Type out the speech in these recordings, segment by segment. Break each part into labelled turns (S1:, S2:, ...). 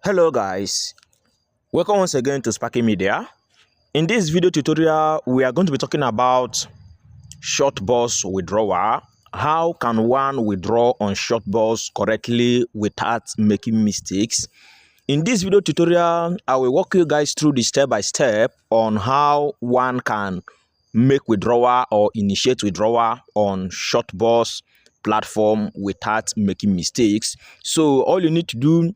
S1: Hello guys, welcome once again to Sparky Media. In this video tutorial, we are going to be talking about Shortbox withdrawal. How can one withdraw on Shortbox correctly without making mistakes? In this video tutorial, I will walk you guys through the step-by-step on how one can make withdrawal or initiate withdrawal on Shortbox platform without making mistakes. So all you need to do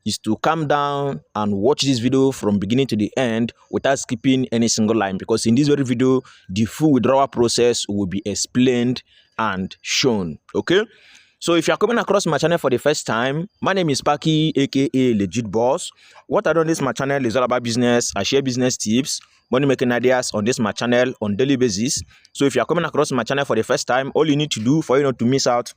S1: is to calm down and watch this video from beginning to the end without skipping any single line, because in this very video the full withdrawal process will be explained and shown. Okay, so if you are coming across my channel for the first time, my name is Sparky, aka Legit Boss. What I do on this my channel is all about business. I share business tips, money making ideas on this my channel on daily basis. So if you are coming across my channel for the first time, all you need to do for you not to miss out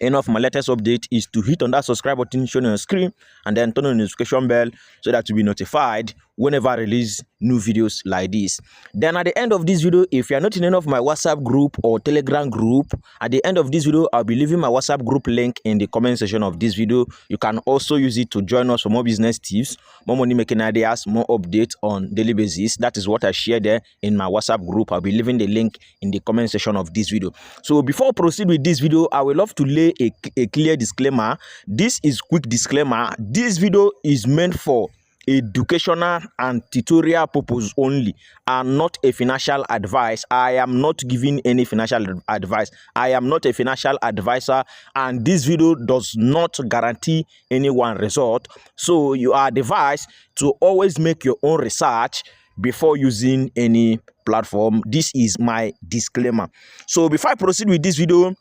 S1: any of my latest update is to hit on that subscribe button shown on your screen and then turn on the notification bell so that you'll be notified whenever I release new videos like this. Then at the end of this video, if you are not in any of my WhatsApp group or Telegram group, at the end of this video I'll be leaving my WhatsApp group link in the comment section of this video. You can also use it to join us for more business tips, more money making ideas, more updates on daily basis. That is what I share there in my WhatsApp group. I'll be leaving the link in the comment section of this video. So before I proceed with this video, I would love to lay a clear disclaimer. This is quick disclaimer. This video is meant for educational and tutorial purpose only and not a financial advice. I am not giving any financial advice. I am not a financial advisor, and this video does not guarantee anyone result. So you are advised to always make your own research before using any platform. This is my disclaimer. So before I proceed with this video,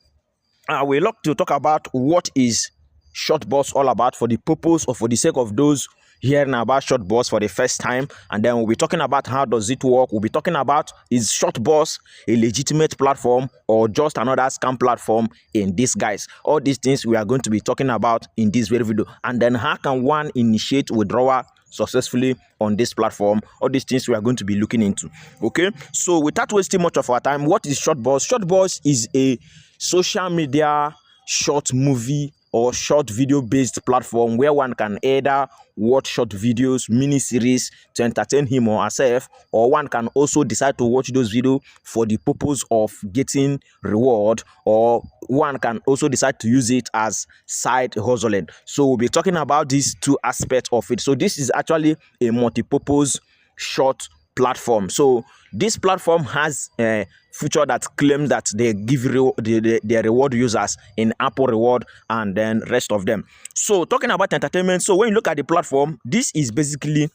S1: I will like to talk about what is Shortbox all about, for the purpose or for the sake of those hearing about Shortbox for the first time. And then we'll be talking about how does it work. We'll be talking about, is Shortbox a legitimate platform or just another scam platform in disguise? All these things we are going to be talking about in this very video. And then how can one initiate withdrawal successfully on this platform? All these things we are going to be looking into. Okay, so without wasting much of our time, what is Shortbox? Shortbox is a social media short movie or short video based platform where one can either watch short videos, mini series to entertain him or herself, or one can also decide to watch those videos for the purpose of getting reward, or one can also decide to use it as side hustling. So we'll be talking about these two aspects of it. So this is actually a multi-purpose short platform. So this platform has a feature that claims that they give their reward users in Apple Reward and then rest of them. So talking about entertainment, so when you look at the platform, this is basically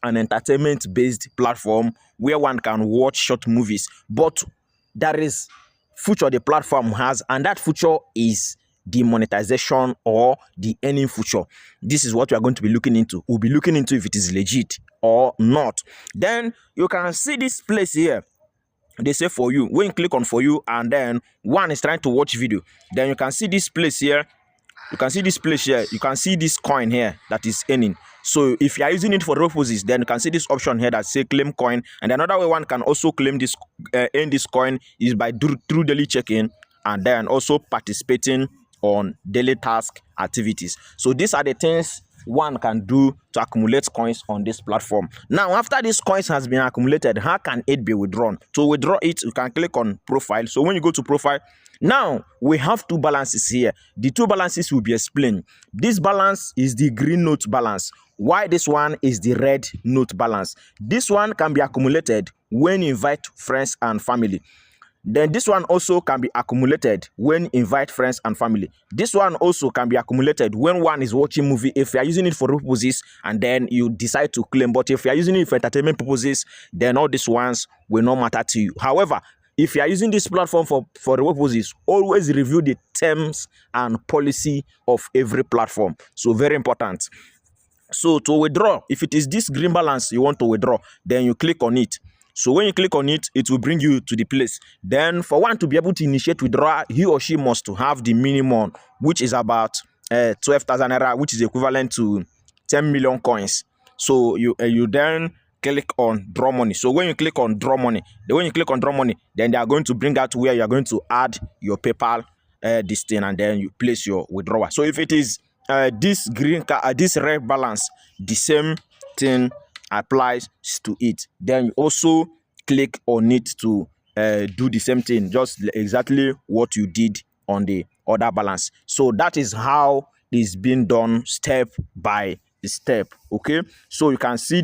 S1: an entertainment based platform where one can watch short movies, but there is feature the platform has, and that feature is the monetization or the earning feature. This is what we are going to be looking into. We'll be looking into if it is legit or not. Then you can see this place here. They say for you. When you click on for you and then one is trying to watch video, then you can see this place here. You can see this place here. You can see this coin here that is earning. So if you are using it for purposes, then you can see this option here that say claim coin. And another way one can also claim this earn this coin is by through daily check-in and then also participating on daily task activities. So these are the things one can do to accumulate coins on this platform. Now, after this coins has been accumulated, how can it be withdrawn? To withdraw it, you can click on profile. So when you go to profile, now we have two balances here. The two balances will be explained. This balance is the green note balance, while this one is the red note balance. This one can be accumulated when you invite friends and family. Then this one also can be accumulated when invite friends and family. This one also can be accumulated when one is watching movie, if you are using it for purposes and then you decide to claim. But if you are using it for entertainment purposes, then all these ones will not matter to you. However, if you are using this platform for purposes, always review the terms and policy of every platform. So very important. So to withdraw, if it is this green balance you want to withdraw, then you click on it. So when you click on it, it will bring you to the place. Then for one to be able to initiate withdrawal, he or she must to have the minimum, which is about 12,000 naira, which is equivalent to 10 million coins. So you then click on draw money. So when you click on draw money, then they are going to bring out where you are going to add your PayPal this thing, and then you place your withdrawal. So if it is this this red balance, the same thing applies to it. Then you also click on it to do the same thing, just exactly what you did on the other balance. So that is how it's being done step by step. Okay, so you can see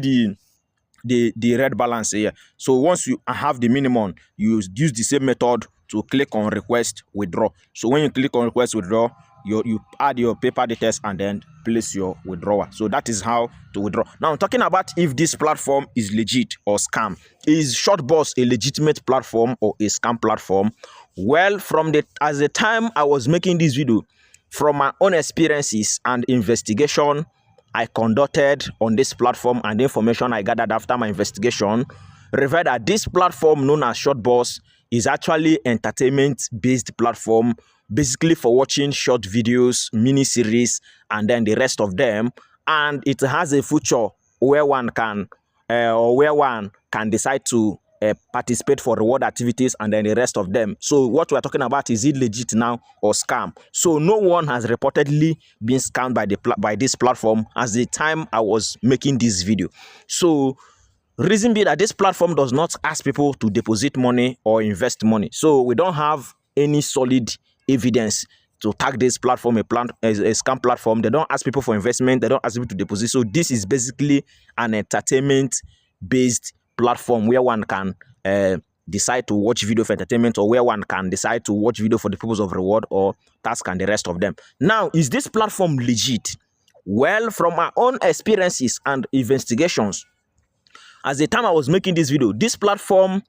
S1: the red balance here. So once you have the minimum, you use the same method to click on request withdraw. So when you click on request withdraw, you add your paper details and then place your withdrawal. So that is how to withdraw. Now I'm talking about if this platform is legit or scam. Is Shortbox a legitimate platform or a scam platform? Well, as the time I was making this video, from my own experiences and investigation I conducted on this platform and the information I gathered after my investigation revealed that this platform known as Shortbox is actually entertainment-based platform, basically for watching short videos, mini-series, and then the rest of them. And it has a feature where one can decide to participate for reward activities and then the rest of them. So what we're talking about, is it legit now or scam? So no one has reportedly been scammed by this platform as the time I was making this video. So reason being that this platform does not ask people to deposit money or invest money. So we don't have any solid evidence to tag this platform a scam platform. They don't ask people for investment. They don't ask people to deposit. So this is basically an entertainment-based platform where one can decide to watch video for entertainment, or where one can decide to watch video for the purpose of reward or task and the rest of them. Now, is this platform legit? Well, from my own experiences and investigations, as the time I was making this video, this platform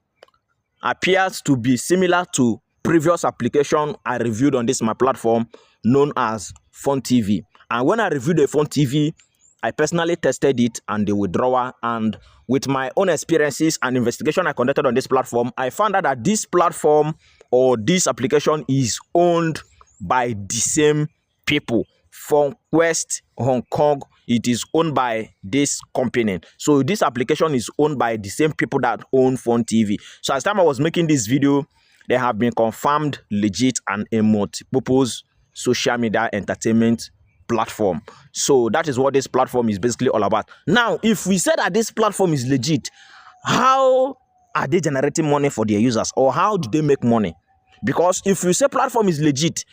S1: appears to be similar to previous application I reviewed on my platform known as Phone TV. And when I reviewed the Phone TV, I personally tested it and the withdrawal, and with my own experiences and investigation I conducted on this platform, I found out that this platform or this application is owned by the same people. From West Hong Kong, it is owned by this company. So this application is owned by the same people that own Phone TV. So as time I was making this video, they have been confirmed legit and a multi-purpose social media entertainment platform. So that is what this platform is basically all about. Now, if we say that this platform is legit, how are they generating money for their users, or how do they make money? Because if you say platform is legit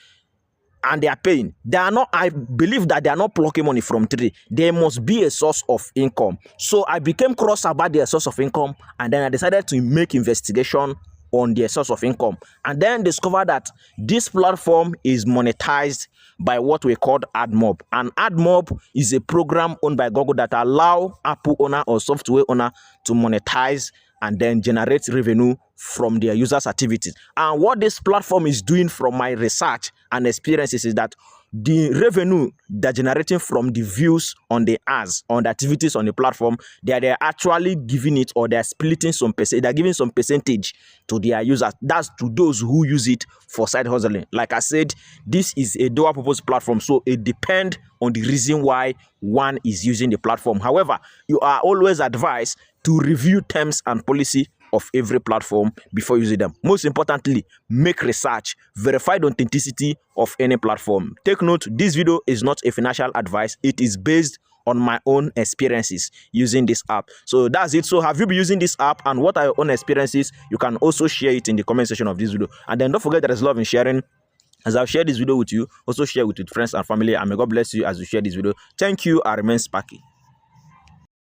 S1: and they are paying, they are not, I believe that they are not plucking money from tree. There must be a source of income. So I became cross about their source of income, and then I decided to make investigation on their source of income, and then discover that this platform is monetized by what we call AdMob. And AdMob is a program owned by Google that allow Apple owner or software owner to monetize and then generate revenue from their users' activities. And what this platform is doing, from my research and experiences, is that the revenue they're generating from the views on the ads, on the activities on the platform, they're actually giving it, or they're splitting some percent, they're giving some percentage to their users. That's to those who use it for side hustling. Like I said, this is a dual purpose platform, so it depends on the reason why one is using the platform. However, you are always advised to review terms and policy of every platform before using them. Most importantly, make research, verify the authenticity of any platform. Take note, this video is not a financial advice. It is based on my own experiences using this app. So that's it. So have you been using this app, and what are your own experiences? You can also share it in the comment section of this video. And then don't forget there is love in sharing. As I've shared this video with you, also share with your friends and family, and may God bless you as you share this video. Thank you. I remain Sparky.